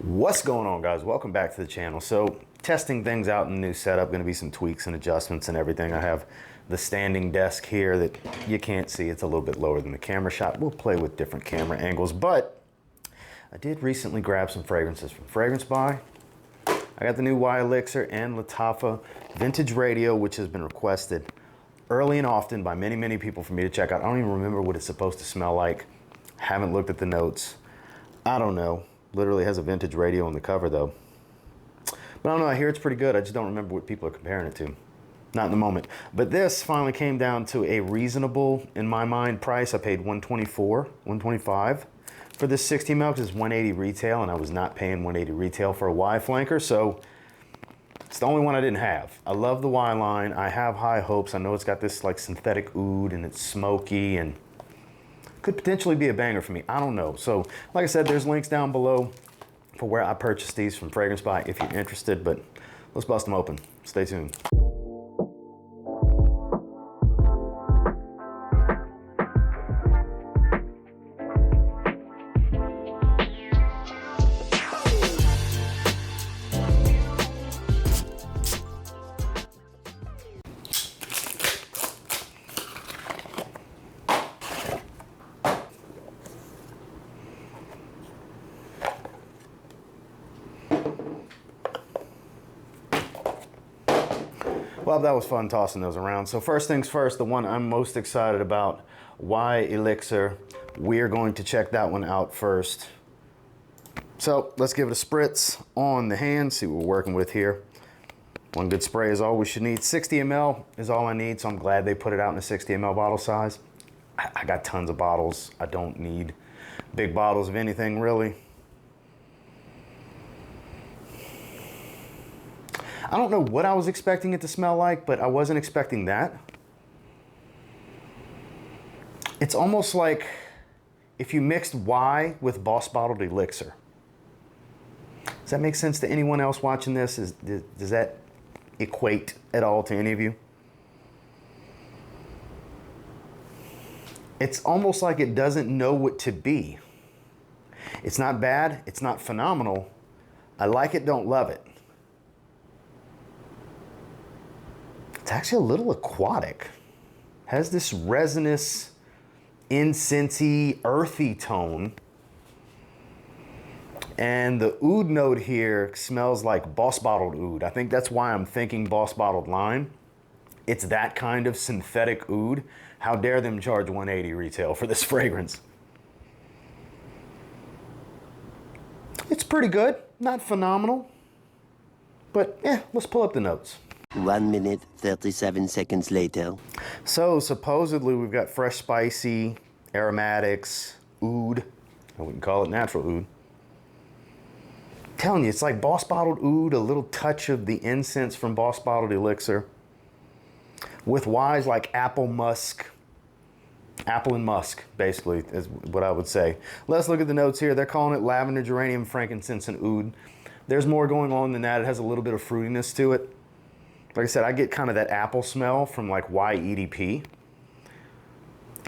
What's going on, guys? Welcome back to the channel. So testing things out in the new setup, going to be some tweaks and adjustments and everything. I have the standing desk here that you can't see. It's a little bit lower than the camera shot. We'll play with different camera angles, but I did recently grab some fragrances from Fragrance Buy. I got the new elixir and Lattafa vintage radio, which has been requested early and often by many people for me to check out. I don't even remember what it's supposed to smell like. Haven't looked at the notes. I don't know. Literally has a vintage radio on the cover though. But I don't know, I hear it's pretty good. I just don't remember what people are comparing it to. Not in the moment. But this finally came down to a reasonable, in my mind, price. I paid $124, $125 for this 60 ml because it's $180 retail, and I was not paying $180 retail for a Y flanker, so it's the only one I didn't have. I love the Y line. I have high hopes. I know it's got this like synthetic oud and it's smoky and could potentially be a banger for me. I don't know. So like I said, there's links down below for where I purchased these from Fragrance Buy if you're interested, but let's bust them open. Stay tuned. Well, that was fun tossing those around. So first things first, the one I'm most excited about, elixir. We're going to check that one out first. So let's give it a spritz on the hand, see what we're working with here. One good spray is all we should need. 60 ml is all I need, so I'm glad they put it out in a 60 ml bottle size. I got tons of bottles. I don't need big bottles of anything really. I don't know what I was expecting it to smell like, but I wasn't expecting that. It's almost like if you mixed Y with Boss Bottled Elixir. Does that make sense to anyone else watching this? Does that equate at all to any of you? It's almost like it doesn't know what to be. It's not bad. It's not phenomenal. I like it, don't love it. It's actually a little aquatic. Has this resinous, incensey, earthy tone. And the oud note here smells like Boss Bottled oud. I think that's why I'm thinking Boss Bottled Lime. It's that kind of synthetic oud. How dare them charge $180 retail for this fragrance? It's pretty good, not phenomenal. But let's pull up the notes. 1 minute, 37 seconds later. So supposedly we've got fresh, spicy, aromatics, oud. I wouldn't call it natural oud. I'm telling you, it's like Boss Bottled oud, a little touch of the incense from Boss Bottled Elixir. With Y's like apple musk. Apple and musk, basically, is what I would say. Let's look at the notes here. They're calling it lavender, geranium, frankincense, and oud. There's more going on than that. It has a little bit of fruitiness to it. Like I said, I get kind of that apple smell from like YEDP.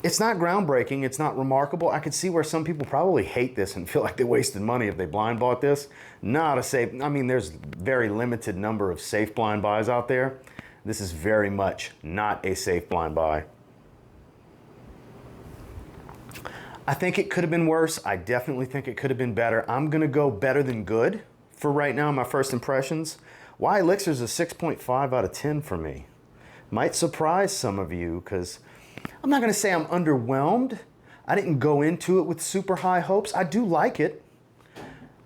It's not groundbreaking. It's not remarkable. I could see where some people probably hate this and feel like they wasted money if they blind bought this. Not a safe, I mean, there's very limited number of safe blind buys out there. This is very much not a safe blind buy. I think it could have been worse. I definitely think it could have been better. I'm gonna go better than good for right now, my first impressions. Elixir is a 6.5 out of 10 for me. Might surprise some of you because I'm not going to say I'm underwhelmed. I didn't go into it with super high hopes. I do like it.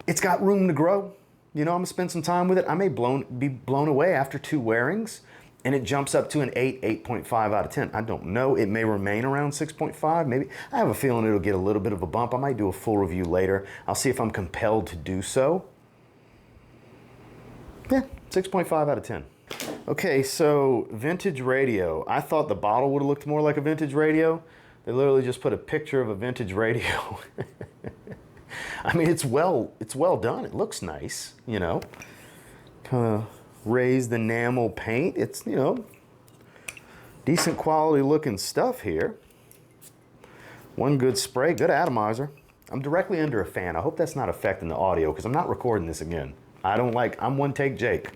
It's got room to grow. You know, I'm going to spend some time with it. I may be blown away after 2 wearings and it jumps up to an 8, 8.5 out of 10. I don't know. It may remain around 6.5. Maybe. I have a feeling it'll get a little bit of a bump. I might do a full review later. I'll see if I'm compelled to do so. Yeah, 6.5 out of 10. Okay, so vintage radio. I thought the bottle would have looked more like a vintage radio. They literally just put a picture of a vintage radio. I mean, it's well done. It looks nice, you know. Kind of raised enamel paint. It's, you know, decent quality looking stuff here. One good spray, good atomizer. I'm directly under a fan. I hope that's not affecting the audio because I'm not recording this again. I'm one take Jake.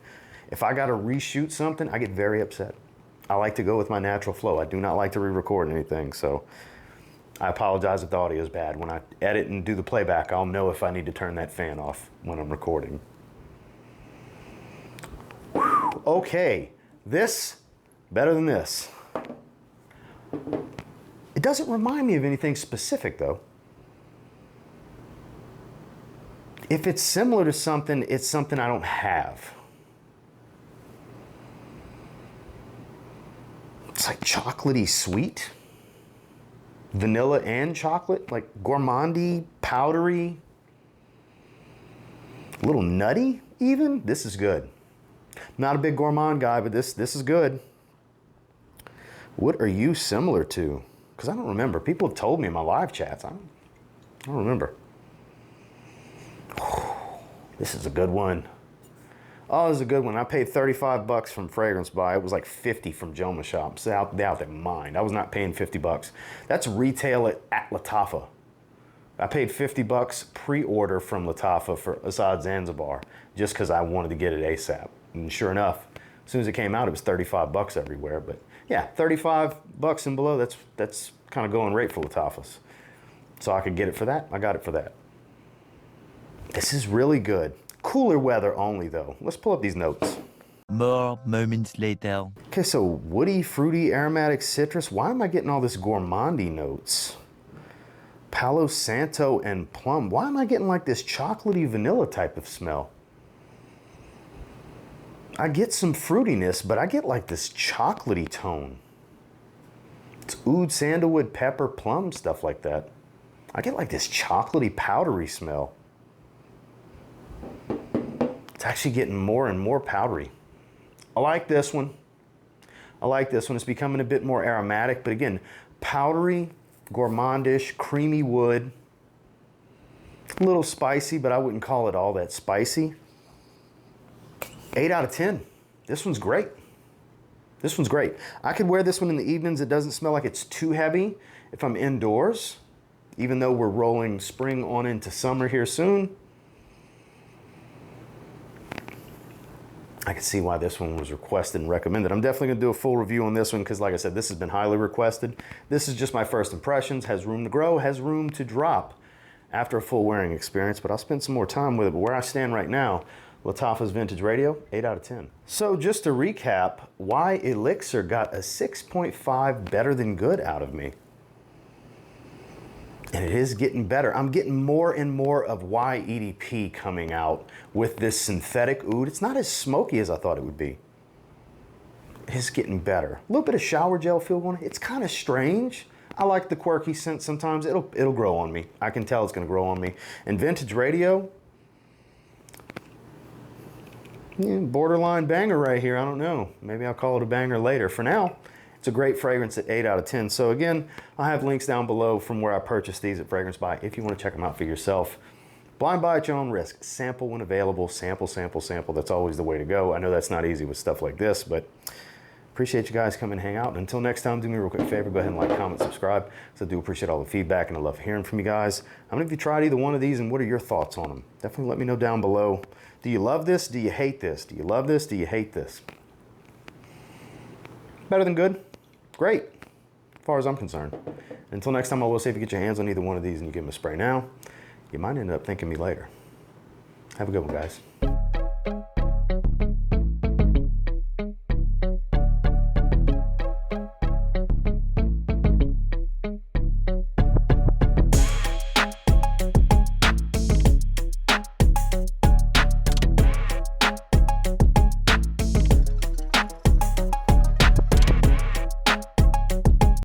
If I got to reshoot something, I get very upset. I like to go with my natural flow. I do not like to re-record anything, so I apologize if the audio is bad. When I edit and do the playback, I'll know if I need to turn that fan off when I'm recording. Whew. Okay, this, better than this. It doesn't remind me of anything specific though. If it's similar to something, it's something I don't have. It's like chocolatey sweet. Vanilla and chocolate, like gourmandy, powdery. A little nutty even. This is good. Not a big gourmand guy, but this is good. What are you similar to? Because I don't remember. People have told me in my live chats. I don't remember. This is a good one. Oh, this is a good one. I paid 35 bucks from Fragrance Buy. It was like 50 from Joma Shop. So out their mind. I was not paying 50 bucks. That's retail at Lattafa. I paid 50 bucks pre-order from Lattafa for Assad Zanzibar just because I wanted to get it ASAP. And sure enough, as soon as it came out, it was 35 bucks everywhere. But yeah, 35 bucks and below, that's kind of going rate for Lattafas. So I could get it for that. I got it for that. This is really good. Cooler weather only though. Let's pull up these notes. More moments later. Okay, so woody, fruity, aromatic, citrus. Why am I getting all this gourmandy notes? Palo Santo and plum. Why am I getting like this chocolatey vanilla type of smell? I get some fruitiness, but I get like this chocolatey tone. It's oud, sandalwood, pepper, plum, stuff like that. I get like this chocolatey, powdery smell. It's actually getting more and more powdery. I like this one. I like this one. It's becoming a bit more aromatic, but again, powdery, gourmandish, creamy wood. A little spicy, but I wouldn't call it all that spicy. 8 out of 10. This one's great. This one's great. I could wear this one in the evenings. It doesn't smell like it's too heavy if I'm indoors, even though we're rolling spring on into summer here soon. I can see why this one was requested and recommended. I'm definitely gonna do a full review on this one because like I said, this has been highly requested. This is just my first impressions, has room to grow, has room to drop after a full wearing experience, but I'll spend some more time with it. But where I stand right now, Lattafa's Vintage Radio, 8 out of 10. So just to recap, why Elixir got a 6.5 better than good out of me. And it is getting better. I'm getting more and more of why EDP coming out with this synthetic oud. It's not as smoky as I thought it would be. It is getting better. A little bit of shower gel feel going. It's kind of strange. I like the quirky scent sometimes. It'll grow on me. I can tell it's gonna grow on me. And Vintage Radio, yeah, borderline banger right here. I don't know. Maybe I'll call it a banger later. For now, it's a great fragrance at 8 out of 10. So again, I'll have links down below from where I purchased these at Fragrance Buy if you want to check them out for yourself. Blind buy at your own risk. Sample when available. Sample, sample, sample. That's always the way to go. I know that's not easy with stuff like this, but appreciate you guys coming and hang out. Until next time, do me a real quick favor. Go ahead and like, comment, subscribe. So I do appreciate all the feedback and I love hearing from you guys. How many of you tried either one of these and what are your thoughts on them? Definitely let me know down below. Do you love this? Do you hate this? Do you love this? Do you hate this? Better than good? Great, as far as I'm concerned. Until next time, I will say if you get your hands on either one of these and you give them a spray now, you might end up thanking me later. Have a good one, guys.